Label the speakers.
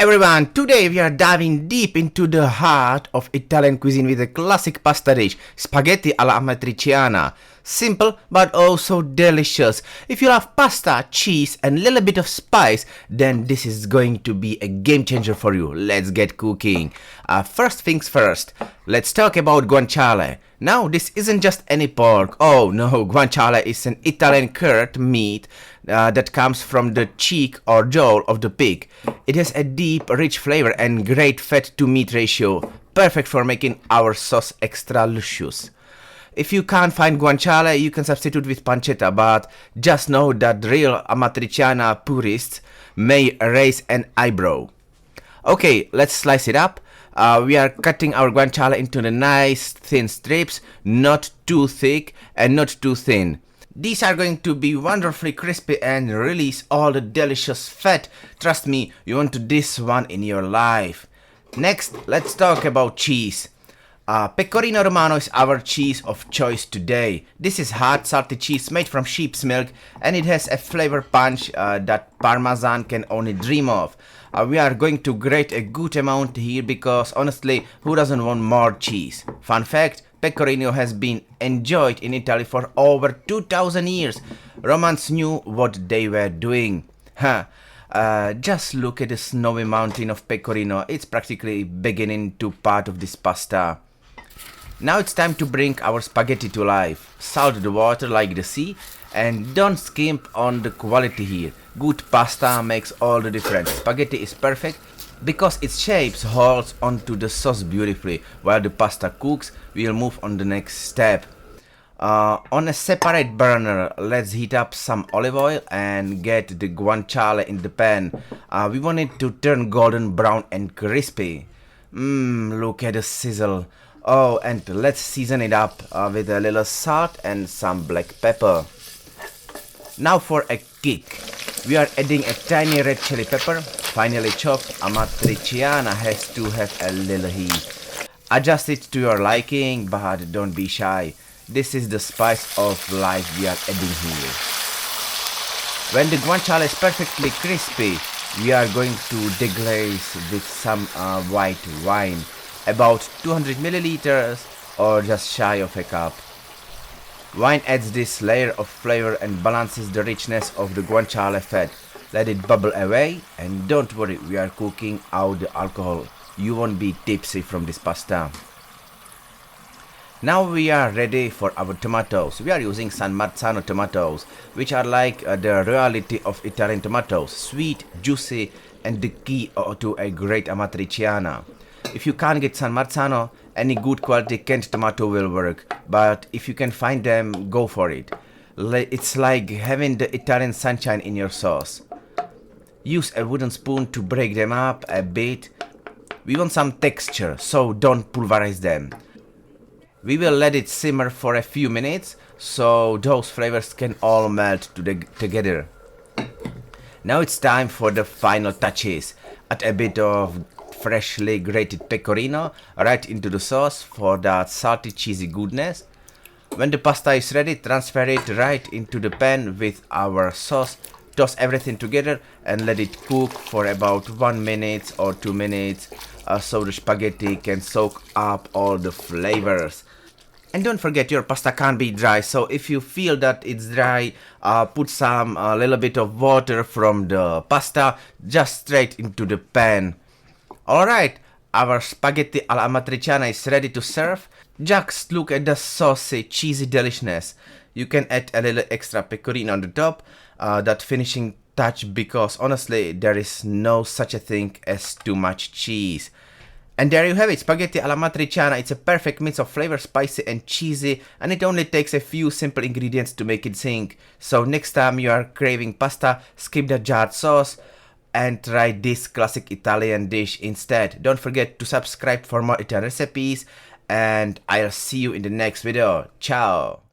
Speaker 1: everyone, today we are diving deep into the heart of Italian cuisine with a classic pasta dish, spaghetti alla Amatriciana. Simple but also delicious. If you love pasta, cheese and a little bit of spice, then this is going to be a game changer for you. Let's get cooking. First things first, let's talk about guanciale. Now this isn't just any pork. Oh no, guanciale is an Italian cured meat that comes from the cheek or jaw of the pig. It has a deep, rich flavor and great fat to meat ratio, perfect for making our sauce extra luscious. If you can't find guanciale, you can substitute with pancetta, but just know that real Amatriciana purists may raise an eyebrow. Okay, let's slice it up. We are cutting our guanciale into the nice thin strips, not too thick and not too thin. These are going to be wonderfully crispy and release all the delicious fat. Trust me, you want this one in your life. Next, let's talk about cheese. Pecorino Romano is our cheese of choice today. This is hard, salty cheese made from sheep's milk, and it has a flavor punch that Parmesan can only dream of. We are going to grate a good amount here because honestly, who doesn't want more cheese? Fun fact, Pecorino has been enjoyed in Italy for over 2000 years. Romans knew what they were doing. Just look at the snowy mountain of Pecorino. It's practically beginning to part of this pasta. Now it's time to bring our spaghetti to life. Salt the water like the sea and don't skimp on the quality here. Good pasta makes all the difference. Spaghetti is perfect because its shape holds onto the sauce beautifully. While the pasta cooks, we'll move on the next step. On a separate burner, let's heat up some olive oil and get the guanciale in the pan. We want it to turn golden brown and crispy. Look at the sizzle. Oh, and let's season it up with a little salt and some black pepper. Now for a kick. We are adding a tiny red chili pepper. Finely chopped Amatriciana has to have a little heat. Adjust it to your liking, but don't be shy. This is the spice of life we are adding here. When the guanciale is perfectly crispy, we are going to deglaze with some white wine. About 200 milliliters or just shy of a cup. Wine adds this layer of flavor and balances the richness of the guanciale fat. Let it bubble away and don't worry, we are cooking out the alcohol. You won't be tipsy from this pasta. Now we are ready for our tomatoes. We are using San Marzano tomatoes, which are like the reality of Italian tomatoes. Sweet, juicy and the key to a great Amatriciana. If you can't get San Marzano, any good quality canned tomato will work, but if you can find them, go for it. It's like having the Italian sunshine in your sauce. Use a wooden spoon to break them up a bit. We want some texture, so don't pulverize them. We will let it simmer for a few minutes, so those flavors can all melt together. Now it's time for the final touches. Add a bit of freshly grated pecorino right into the sauce for that salty cheesy goodness. When the pasta is ready, transfer it right into the pan with our sauce. Toss everything together and let it cook for about 1 minute or 2 minutes so the spaghetti can soak up all the flavors. And don't forget, your pasta can't be dry, so if you feel that it's dry, put some little bit of water from the pasta just straight into the pan. Alright, our spaghetti alla Amatriciana is ready to serve. Just look at the saucy, cheesy deliciousness. You can add a little extra pecorino on the top, that finishing touch, because honestly, there is no such a thing as too much cheese. And there you have it, spaghetti alla Amatriciana. It's a perfect mix of flavor, spicy and cheesy, and it only takes a few simple ingredients to make it sing. So next time you are craving pasta, skip the jarred sauce and try this classic Italian dish instead. Don't forget to subscribe for more Italian recipes, and I'll see you in the next video. Ciao!